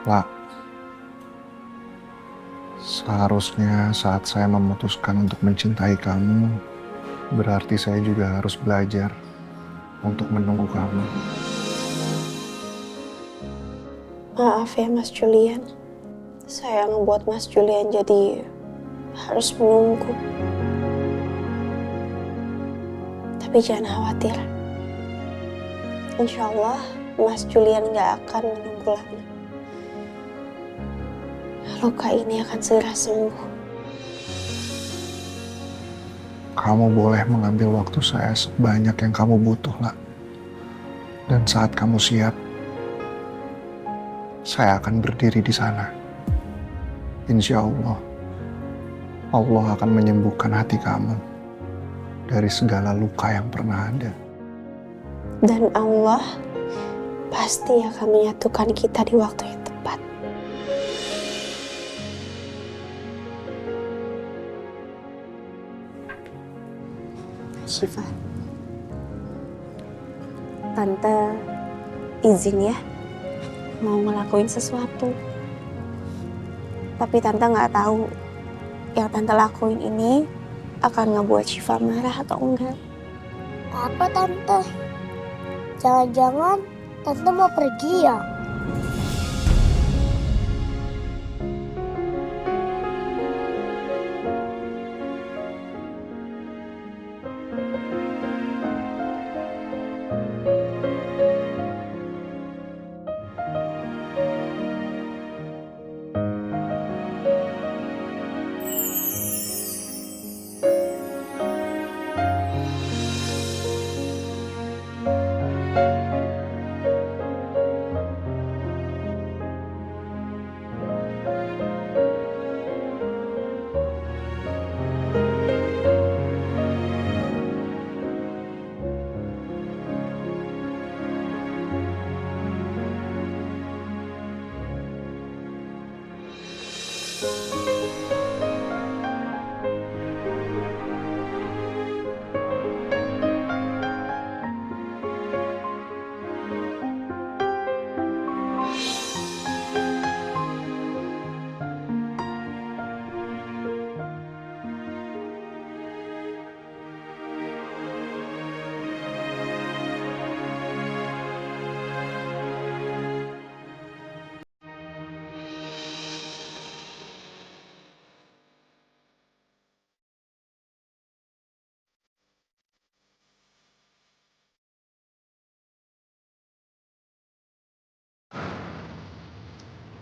Lah, seharusnya saat saya memutuskan untuk mencintai kamu, berarti saya juga harus belajar untuk menunggu kamu. Maaf ya Mas Julian, saya ngebuat Mas Julian jadi harus menunggu. Tapi jangan khawatir, insya Allah Mas Julian gak akan menunggu lama. Luka ini akan segera sembuh. Kamu boleh mengambil waktu saya sebanyak yang kamu butuh, lah. Dan saat kamu siap, saya akan berdiri di sana. Insya Allah, Allah akan menyembuhkan hati kamu dari segala luka yang pernah ada. Dan Allah pasti akan menyatukan kita di waktu yang tepat. Syifa, Tante izin ya mau ngelakuin sesuatu. Tapi Tante nggak tahu yang Tante lakuin ini akan ngebuat Syifa marah atau enggak. Apa Tante? Jangan-jangan Tante mau pergi ya?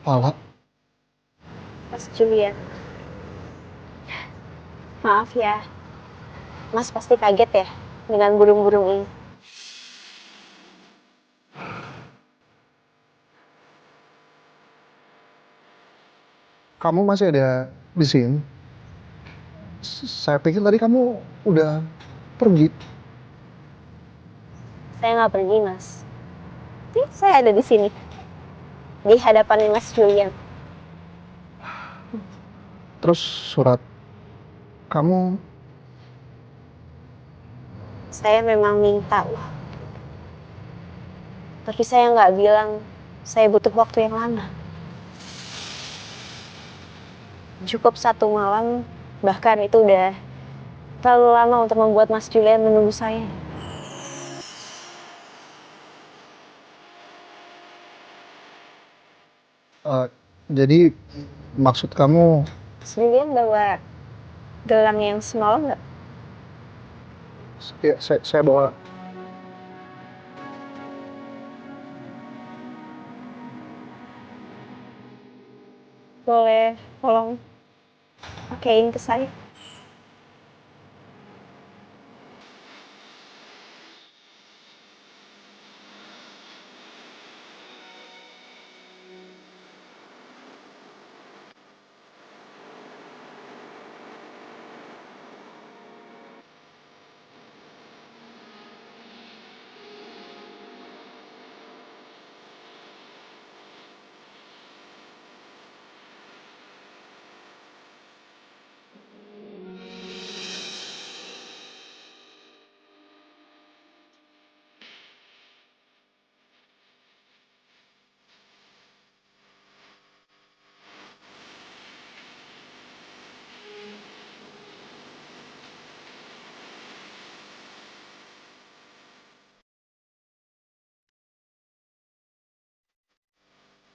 Alat, Mas Julian, maaf ya. Mas pasti kaget ya dengan burung-burung ini. kamu masih ada di sini? Saya pikir tadi kamu udah pergi. Saya nggak pergi, Mas. Nih, saya ada di sini. Di hadapan Mas Julian. Terus surat kamu, Saya memang minta. Tapi saya nggak bilang saya butuh waktu yang lama. Cukup 1 malam, bahkan itu udah terlalu lama untuk membuat Mas Julian menunggu saya. jadi maksud kamu Mas Julian bawa gelang yang semalam nggak? ya, saya bawa. Boleh tolong pakein ke saya?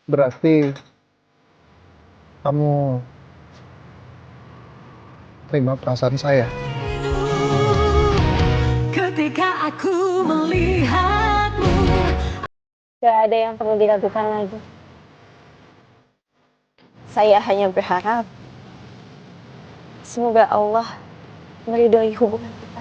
Berarti kamu terima perasaan saya. Ketika aku melihatmu. Gak ada yang perlu dilakukan lagi. Saya hanya berharap semoga Allah meridhoi hubungan kita.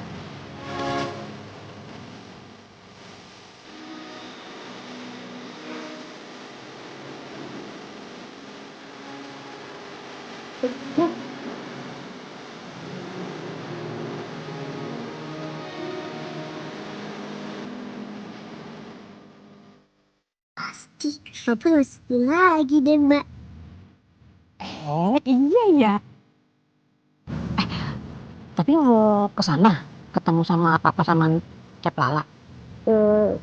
Papa harus lagi deh, Mbak. Iya ya. Tapi mau ke sana ketemu sama papa sama Cep Lala.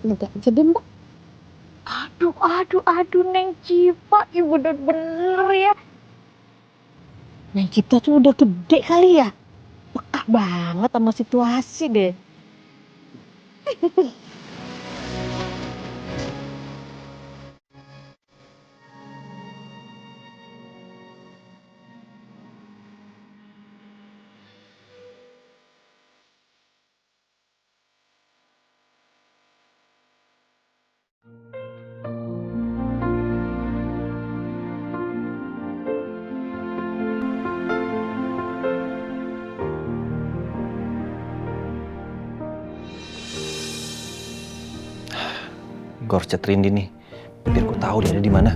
Nanti aja deh, Mbak. Aduh, Neng Cipa, ibu bener ya. Neng kita tuh udah gede kali ya. Peka banget sama situasi deh. Gue harus chat Rindy nih, biar gue tahu dia ada di mana.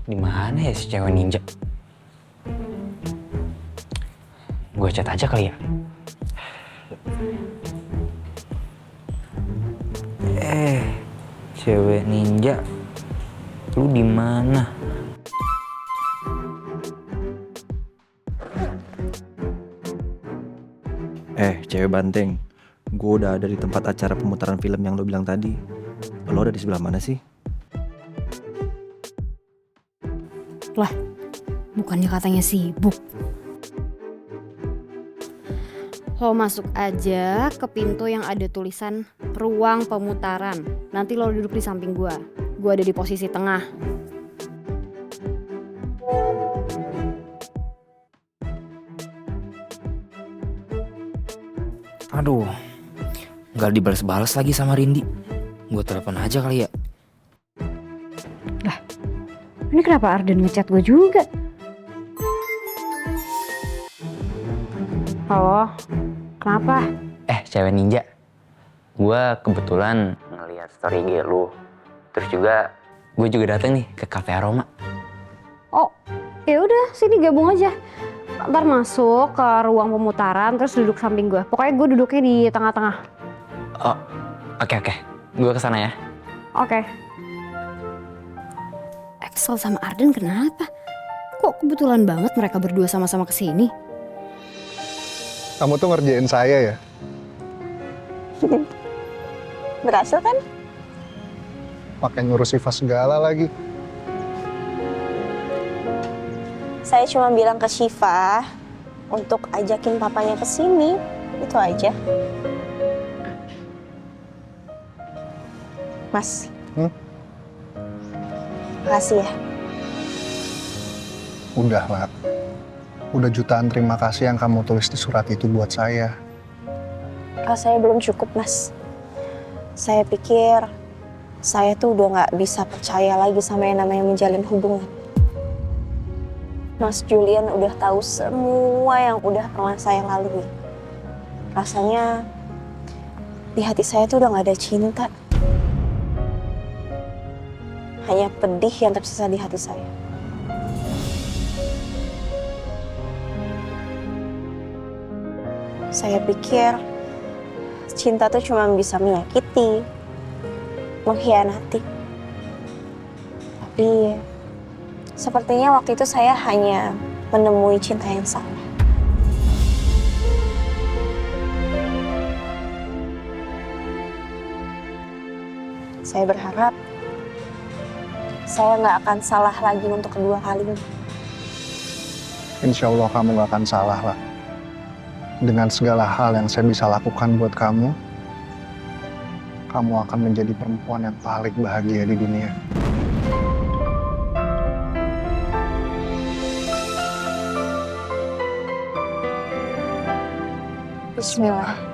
Di mana ya si cewek ninja? Gue chat aja kali ya. Cewek ninja, lu di mana? Cewek banteng, gue udah ada di tempat acara pemutaran film yang lo bilang tadi. Lo ada di sebelah mana sih? Lah, bukannya katanya sibuk. Lo masuk aja ke pintu yang ada tulisan ruang pemutaran. Nanti lo duduk di samping gua. Gua ada di posisi tengah. Aduh, gak dibalas-balas lagi sama Rindy. Gue telepon aja kali ya. Lah, ini kenapa Arden ngechat gue juga? Halo, kenapa? Cewek ninja. Gue kebetulan ngeliat story IG lu. Terus juga, gue juga dateng nih ke Cafe Aroma. Oh, ya udah, sini gabung aja. Ntar masuk ke ruang pemutaran terus duduk samping gue. Pokoknya gue duduknya di tengah-tengah. Oh, oke. Gue kesana ya. Oke. Axel sama Arden kenapa? Kok kebetulan banget mereka berdua sama-sama kesini? Kamu tuh ngerjain saya ya? Berhasil kan? Pakai nyuruh Siva segala lagi. Saya cuma bilang ke Syifa untuk ajakin papanya ke sini. Itu aja. Mas. Makasih ya. Udah lah. Udah jutaan terima kasih yang kamu tulis di surat itu buat saya. Rasanya belum cukup, Mas. Saya pikir saya tuh udah nggak bisa percaya lagi sama yang namanya menjalin hubungan. Mas Julian udah tahu semua yang udah pernah saya lalui. Rasanya di hati saya tuh udah gak ada cinta. Hanya pedih yang tersisa di hati saya. Saya pikir cinta tuh cuma bisa menyakiti, mengkhianati. Tapi sepertinya waktu itu saya hanya menemui cinta yang salah. Saya berharap saya nggak akan salah lagi untuk kedua kalinya. Insya Allah kamu gak akan salah lah. Dengan segala hal yang saya bisa lakukan buat kamu, kamu akan menjadi perempuan yang paling bahagia di dunia. Bismillah.